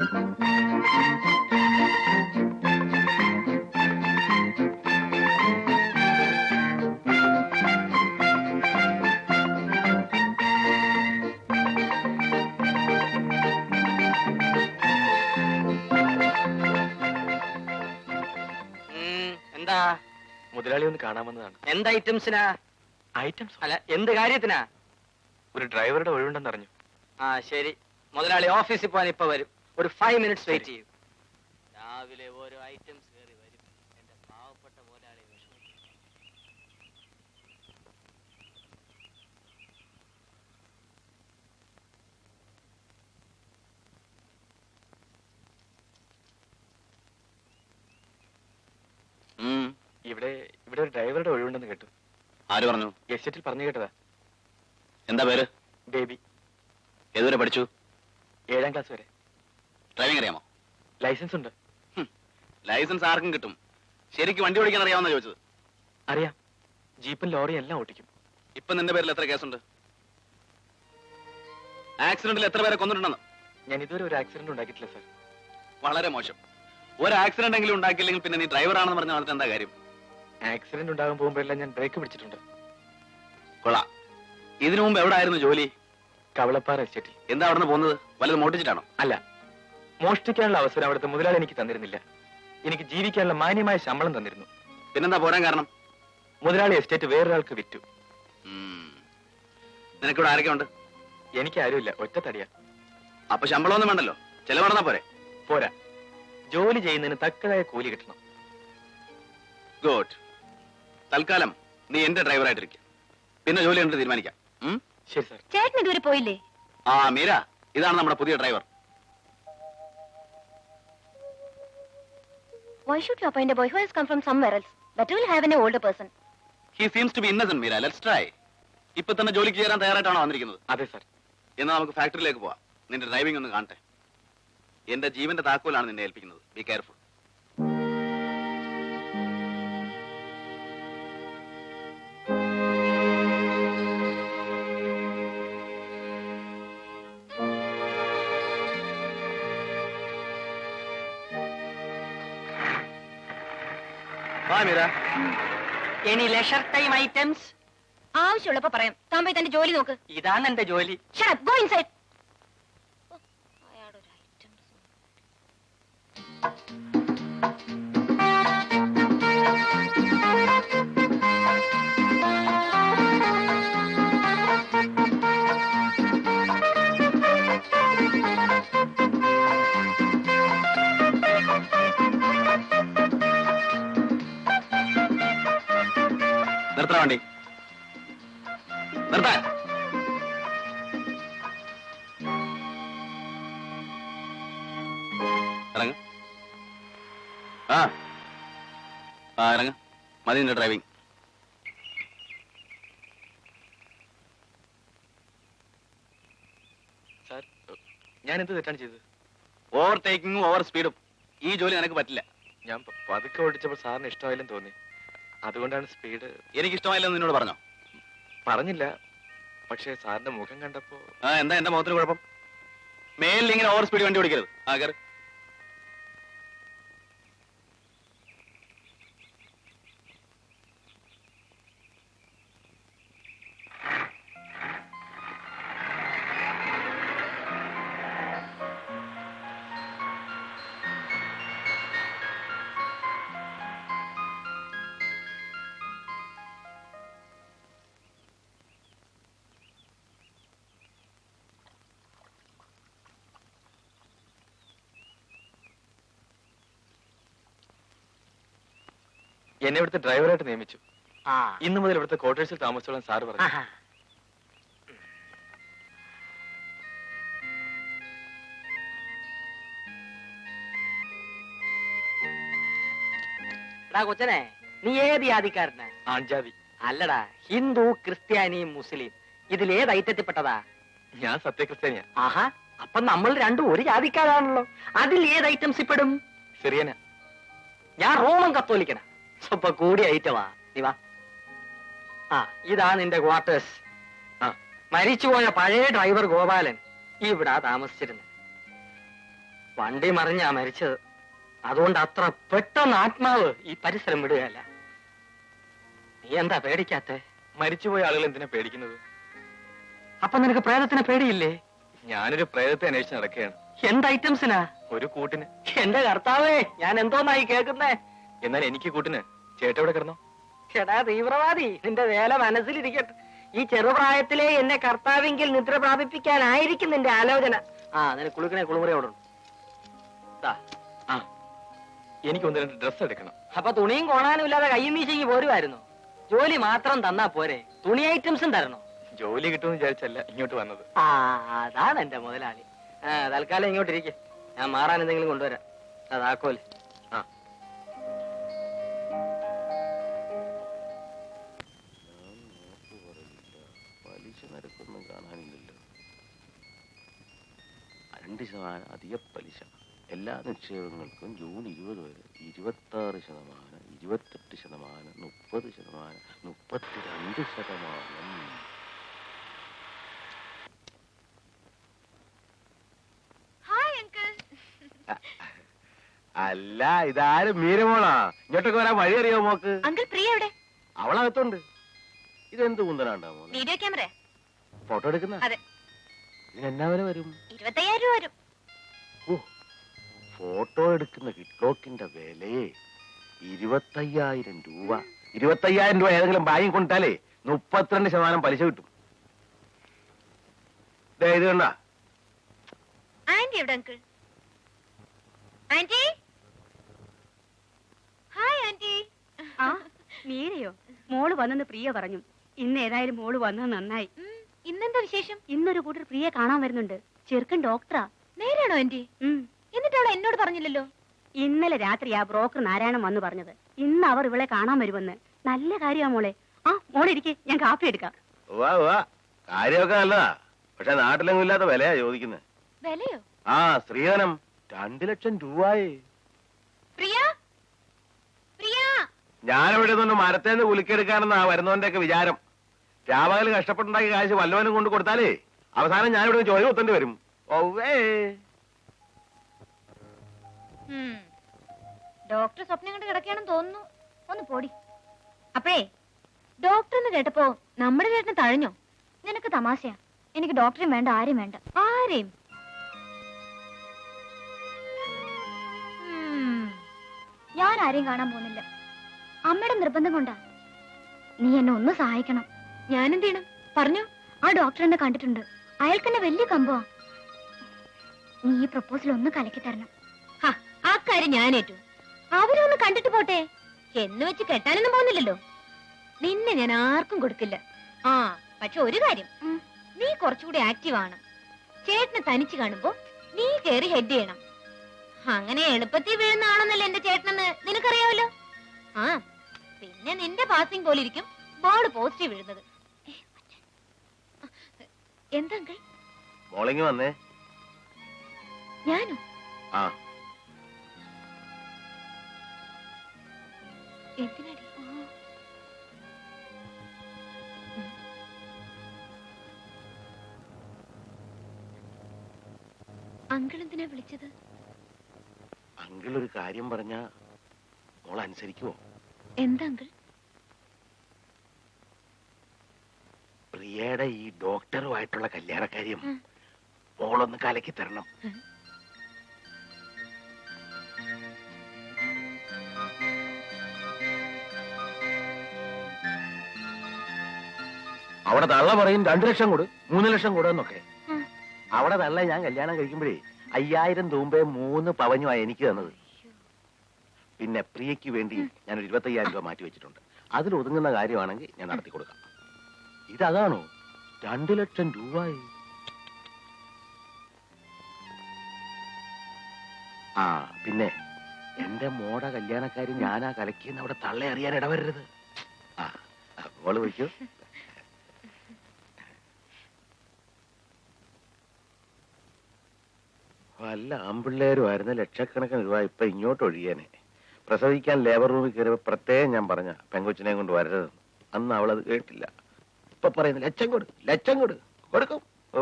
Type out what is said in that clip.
എന്താ? മുതലാളി ഒന്ന് കാണാമെന്നതാണ്. എന്ത് ഐറ്റംസിനാ? ഐറ്റംസ് അല്ല, എന്ത് കാര്യത്തിനാ? ഒരു ഡ്രൈവറുടെ ഒഴിവുണ്ടെന്ന് അറിഞ്ഞു. ആ ശരി, മുതലാളി ഓഫീസിൽ പോകാൻ ഇപ്പൊ വരും. ഒരു 5 minutes വെയിറ്റ് ചെയ്യും. രാവിലെ ഓരോ ഐറ്റംസ് കയറി വരും. എന്റെ പാവപ്പെട്ട മുതലാളി വിഷമിക്കും. ഇവിടെ ഒരു ഡ്രൈവറുടെ ഒഴിവുണ്ടെന്ന് കേട്ടു. ആര് പറഞ്ഞു? ഗസറ്റിൽ പറഞ്ഞു കേട്ടതാ. എന്താ പേര്? ബേബി. ഏതുവരെ പഠിച്ചു? 7ാം ക്ലാസ് വരെ. ഡ്രൈവിംഗ് അറിയാമോ? ലൈസൻസ് ഉണ്ട്. ലൈസൻസ് ആർക്കും കിട്ടും. ശരിക്കും വണ്ടി ഓടിക്കാൻ അറിയാമെന്നാ ചോദിച്ചത്. അറിയാം. ജീപ്പും ലോറിയും എല്ലാം ഓടിക്കും. ഇപ്പൊ നിന്റെ പേരിൽ എത്ര കേസുണ്ട്? ആക്സിഡന്റിൽ എത്ര പേരെ കൊന്നിട്ടുണ്ടെന്ന്? ഞാൻ ഇതുവരെ ഒരു ആക്സിഡന്റ് ഉണ്ടാക്കിയിട്ടില്ല സാർ. വളരെ മോശം. ഒരു ആക്സിഡന്റ് എങ്കിലും ഉണ്ടാക്കിയില്ലെങ്കിൽ പിന്നെ നീ ഡ്രൈവർ ആണെന്ന് പറഞ്ഞാൽ വന്നിട്ട് എന്താ കാര്യം? ആക്സിഡന്റ് ഉണ്ടാകാൻ പോകുമ്പോഴെല്ലാം ഞാൻ ബ്രേക്ക് പിടിച്ചിട്ടുണ്ട്. കൊള്ളാം. ഇതിനു മുമ്പ് എവിടെ ആയിരുന്നു ജോലി? കവളപ്പാറ എസ്റ്റേറ്റിൽ. എന്താ അവിടെ നിന്ന് പോകുന്നത്? വല്ലതും മോട്ടിച്ചിട്ടാണോ? അല്ല, മോഷ്ടിക്കാനുള്ള അവസരം അവിടുത്തെ മുതലാളി എനിക്ക് തന്നിരുന്നില്ല. എനിക്ക് ജീവിക്കാനുള്ള മാന്യമായ ശമ്പളം തന്നിരുന്നു. പിന്നെന്താ പോരാൻ കാരണം? മുതലാളി എസ്റ്റേറ്റ് വേറൊരാൾക്ക് വിറ്റു. നിനക്കിവിടെ ആരൊക്കെ ഉണ്ട്? എനിക്ക് ആരുമില്ല, ഒറ്റ തടിയാ. അപ്പൊ ശമ്പളമൊന്നും വേണ്ടല്ലോ, ചെലവടന്നാ പോരെ? പോരാ, ജോലി ചെയ്യുന്നതിന് തക്കതായ കൂലി കിട്ടണം. ഗുഡ്. തൽക്കാലം നീ എന്റെ ഡ്രൈവറായിട്ടിരിക്കുക. പിന്നെ ജോലി കണ്ടിട്ട് തീരുമാനിക്കാം. ശരി സാർ. ചേട്ടൻ ഇതുവരെ പോയില്ലേ? ആ മീര, ഇതാണ് നമ്മുടെ പുതിയ driver. Why should you appoint a boy who has come from somewhere else? Better will have an older person. He seems to be innocent, Meera. Let's try. ഇപ്പൊ തന്നെ ജോലിക്ക് ചേരാൻ തയ്യാറായിട്ടാണോ വന്നിരിക്കുന്നത്? അതെ സാർ. എന്നാൽ നമുക്ക് ഫാക്ടറിയിലേക്ക് പോവാം. നിന്റെ ഡ്രൈവിംഗ് ഒന്ന് കാണട്ടെ. എന്റെ ജീവന്റെ താക്കോലാണ് നിന്നെ ഏൽപ്പിക്കുന്നത്. Be careful. Any leisure time items? ആവശ്യമുള്ളപ്പോ പറയാം. താൻ പോയി തന്റെ ജോലി നോക്ക്. ഇതാണ് എന്റെ ജോലി. Shut up, go inside. നിർത്താൻ വേണ്ടി നിർത്താൻ. ഇറങ്ങ. ഇറങ്ങ. മതി നിന്റെ ഡ്രൈവിംഗ്. സാർ, ഞാൻ എന്ത് തെറ്റാണ് ചെയ്തത്? ഓവർ ടേക്കിങ്ങും ഓവർ സ്പീഡും. ഈ ജോലി നിനക്ക് പറ്റില്ല. ഞാൻ പതുക്കെ ഓടിച്ചപ്പോൾ സാറിന് ഇഷ്ടമായില്ലെന്ന് തോന്നി. അതുകൊണ്ടാണ് സ്പീഡ്. എനിക്ക് ഇഷ്ടമായില്ലെന്ന് നിന്നോട് പറഞ്ഞോ? പറഞ്ഞില്ല, പക്ഷേ സാറിന്റെ മുഖം കണ്ടപ്പോ. എന്താ എന്റെ മുഖത്തിന് കുഴപ്പം? മേലിൽ ഇങ്ങനെ ഓവർ സ്പീഡ് വണ്ടി ഓടിക്കരുത്. കയറി. എന്നെ ഇവിടുത്തെ ഡ്രൈവറായിട്ട് നിയമിച്ചു. ആ, ഇന്ന് മുതൽ ഇവിടുത്തെ ക്വാർട്ടേഴ്സിൽ താമസിച്ചോളാൻ സാറ് പറഞ്ഞു. ആഹാ. എടാ കൊച്ചനെ, നീ ഏത് ജാതിക്കാരനാ? ആൺജാതി. അല്ലടാ, ഹിന്ദു, ക്രിസ്ത്യാനി, മുസ്ലിം, ഇതിലേത് ഐറ്റത്തിൽപ്പെട്ടതാ? ഞാൻ സത്യക്രിസ്ത്യാനിയാ. ആഹാ, അപ്പൊ നമ്മൾ രണ്ടും ഒരു ജാതിക്കാരാണല്ലോ. അതിൽ ഏത് ഐറ്റംസ് ഇപ്പെടും? സിറിയന. ഞാൻ റോമൻ കത്തോലിക്കനാ. സ്വപ്പ കൂടിയ ഐറ്റമാ. നീ വാ. ആ, ഇതാ നിന്റെ ക്വാർട്ടേഴ്സ്. മരിച്ചുപോയ പഴയ ഡ്രൈവർ ഗോപാലൻ ഇവിടാ താമസിച്ചിരുന്നത്. വണ്ടി മറിഞ്ഞാ മരിച്ചത്. അതുകൊണ്ട് അത്ര പെട്ടെന്ന് ആത്മാവ് ഈ പരിസരം വിടുകയല്ല. നീ എന്താ പേടിക്കാത്തെ? മരിച്ചുപോയ ആളുകൾ എന്തിനാ പേടിക്കുന്നത്? അപ്പൊ നിനക്ക് പ്രേതത്തിനെ പേടിയില്ലേ? ഞാനൊരു പ്രേതത്തെ അന്വേഷിച്ച് നടക്കുകയാണ്. എന്ത് ഐറ്റംസിനാ? ഒരു കൂട്ടിന്. എന്റെ കർത്താവേ, ഞാൻ എന്തോന്നായി കേൾക്കുന്നേ. എന്നാൽ എനിക്ക് കൂട്ടിന് ചേട്ടവിടെ കിടന്നോ? എടാ തീവ്രവാദി, നിന്റെ വേല മനസ്സിലിരിക്കട്ടെ. ഈ ചെറുപ്രായത്തിലെ എന്നെ കർത്താവെങ്കിൽ നിദ്ര പ്രാപിപ്പിക്കാനായിരിക്കും നിന്റെ ആലോചന. ആ, നിനക്ക് കുളിക്കണേ കുളിമുറി അവിടെ ഉണ്ട്. ആ, എനിക്ക് ഒന്ന് രണ്ട് ഡ്രസ് എടുക്കണം. അപ്പൊ തുണിയും കോണാനും ഇല്ലാതെ കയ്യും വീശിക്ക് പോരുമായിരുന്നു. ജോലി മാത്രം തന്നാ പോരെ, തുണി ഐറ്റംസും തരണോ? ജോലി കിട്ടുമെന്ന് വിചാരിച്ചല്ല ഇങ്ങോട്ട് വന്നത്. ആ, അതാണ് എന്റെ മുതലാളി. തൽക്കാലം ഇങ്ങോട്ടിരിക്കെ, ഞാൻ മാറാൻ എന്തെങ്കിലും കൊണ്ടുവരാം. അതാക്കോല്. ആ, പലിശ നിരക്കൊന്നും കാണാനില്ലല്ലോ. 2% അധിക പലിശ. എല്ലാ നിക്ഷേപങ്ങൾക്കും ജൂൺ 20 വരെ 26%, 28%, 30%, 32%. അല്ല, ഇതാരും മീരമോളാ? ഇങ്ങോട്ടൊക്കെ വരാൻ വഴി അറിയോ മോക്ക്? അങ്കിൾ പ്രിയ എവിടെ? അവളകത്തുണ്ട്. ഇതെന്ത് കുന്തനാണ്ടാമോ? Video camera. ഫോട്ടോ എടുക്കുന്ന? അതെ. ഇതിനെന്നാ വില വരും? 25,000 രൂപ വരും. ഓ, ഫോട്ടോ എടുക്കുന്ന കിറ്റ്ലോക്കിന്റെ വിലയെ 25,000 രൂപ. 25,000 രൂപ ഏതെങ്കിലും ബാങ്കിൽ കൊണ്ടിട്ടാലേ 32% പലിശ കിട്ടും. ഇത് കണ്ട. ആന്റി എവിടെ അങ്കിൾ? Anti, hi aunty. ആ, മീരയോ? മോള് വന്നെന്ന് പ്രിയ പറഞ്ഞു. ഇന്ന് ഏതായാലും മോള് വന്നത് നന്നായി. ഇന്നെന്താ വിശേഷം? ഇന്നൊരു കൂട്ടർ പ്രിയ കാണാൻ വരുന്നുണ്ട്. ചെറുക്കൻ ഡോക്ടറാ. നേരാണോ ആന്റി? എന്നിട്ട് അവൾ എന്നോട് പറഞ്ഞില്ലല്ലോ. ഇന്നലെ രാത്രി ആ ബ്രോക്കർ നാരായണൻ വന്ന് പറഞ്ഞത് ഇന്ന് അവർ ഇവളെ കാണാൻ വരുമെന്ന്. നല്ല കാര്യമാ മോളെ. ആ, മോളെ ഇരിക്കെ, ഞാൻ കാപ്പി എടുക്കാം. കാര്യമൊക്കെ നല്ലതാ. പക്ഷെ നാട്ടിലെങ്ങും ഇല്ലാത്ത വിലയാ ചോദിക്കുന്നത്. വിലയോ? ആ, സ്ത്രീധനം 2 ലക്ഷം രൂപയെ. പ്രിയ, പ്രിയ. ഞാനിവിടെ നിന്ന് മരത്തേന്ന് കുലുക്കിയെടുക്കാനെന്നാ വരുന്നവന്റെ ഒക്കെ വിചാരം. രാപകല് കഷ്ടപ്പെട്ടുണ്ടാക്കിയ കാശ് വല്ലവനും കൊണ്ട് കൊടുത്താലേ അവസാനം ഞാനിവിടെ ചോര കുത്തേണ്ടി വരും. ഓവേ, ഡോക്ടർ സ്വപ്നം കണ്ട് കിടക്കുകയാണെന്ന് തോന്നുന്നു. ഒന്ന് പോടി. അപ്പഴേ, ഡോക്ടർ എന്ന് കേട്ടപ്പോ നമ്മുടെ ചേട്ടന് തഴഞ്ഞോ? നിനക്ക് തമാശയാ. എനിക്ക് ഡോക്ടറെയും വേണ്ട, ആരെയും വേണ്ട, ആരെയും. ഞാൻ ആരെയും കാണാൻ പോകുന്നില്ല. അമ്മയുടെ നിർബന്ധം കൊണ്ടാ. നീ എന്നെ ഒന്ന് സഹായിക്കണം. ഞാൻ എന്ത് ചെയ്യണം? പറഞ്ഞു. ആ ഡോക്ടർ എന്നെ കണ്ടിട്ടുണ്ട്. അയാൾക്ക് എന്നെ വലിയ കമ്പമാ. നീ ഈ പ്രപ്പോസൽ ഒന്ന് കലക്കി തരണം. ആ കാര്യം ഞാൻ ഏറ്റു. അവരൊന്ന് കണ്ടിട്ട് പോട്ടെ. എന്ന് വെച്ച് കെട്ടാനൊന്നും പോകുന്നില്ലല്ലോ. നിന്നെ ഞാൻ ആർക്കും കൊടുക്കില്ല. ആ, പക്ഷെ ഒരു കാര്യം, നീ കുറച്ചുകൂടി ആക്റ്റീവ് ആണ്. ചേട്ടനെ തനിച്ച് കാണുമ്പോ നീ കേറി ഹെഡ് ചെയ്യണം. അങ്ങനെ എളുപ്പത്തിൽ വീഴുന്ന ആണെന്നല്ലേ എന്റെ ചേട്ടനെന്ന് നിനക്കറിയാമല്ലോ. ആ, പിന്നെ നിന്റെ പാസിംഗ് പോലെ ഇരിക്കും ബോർഡ് പോസിറ്റീവ് വീഴുന്നത്. എന്താ അങ്കിൾ? മോളിങ് വന്നേ. ഞാനോ? ആ, എന്തിനാടി? അങ്കിൾ എന്തിനാ വിളിച്ചത്? അങ്കിൾ ഒരു കാര്യം പറഞ്ഞ മോൾ അനുസരിക്കുവോ? എന്താ അങ്കിൾ? പ്രിയയുടെ ഈ ഡോക്ടറുമായിട്ടുള്ള കല്യാണക്കാര്യം മോളൊന്ന് കലക്കി തരണം. അവിടെ തള്ള പറയും 2 ലക്ഷം കൊടു, 3 ലക്ഷം കൊടുന്നൊക്കെ. അവിടെ തള്ള ഞാൻ കല്യാണം കഴിക്കുമ്പോഴേ 5000 തൂമ്പേ 3 പവനുമായി എനിക്ക് തന്നത്. പിന്നെ പ്രിയയ്ക്ക് വേണ്ടി ഞാനൊരു 25,000 രൂപ മാറ്റി വെച്ചിട്ടുണ്ട്. അതിൽ ഒതുങ്ങുന്ന കാര്യമാണെങ്കിൽ ഞാൻ നടത്തി കൊടുക്കാം. ഇതതാണോ 2 ലക്ഷം രൂപയായി? ആ, പിന്നെ എന്റെ മോടെ കല്യാണക്കാരി ഞാനാ കലക്കിയെന്ന് അവിടെ തള്ളെ അറിയാൻ ഇടവരരുത്. ആ, മോള് വയ്ക്കൂ. വല്ല ആമ്പിള്ളേരുമായിരുന്നു ലക്ഷക്കണക്കിന് രൂപ ഇപ്പൊ ഇങ്ങോട്ട് ഒഴിയാനെ. പ്രസവിക്കാൻ ലേബർ റൂമിൽ കയറിയപ്പോ പ്രത്യേകം ഞാൻ പറഞ്ഞ പെങ്കൊച്ചിനെയും കൊണ്ട് വരരുതെന്ന്. അന്ന് അവളത് കേട്ടില്ല. ഇപ്പൊ പറയുന്നു ലക്ഷം കൊടു, ലക്ഷം കൊടുക്കും. ഓ,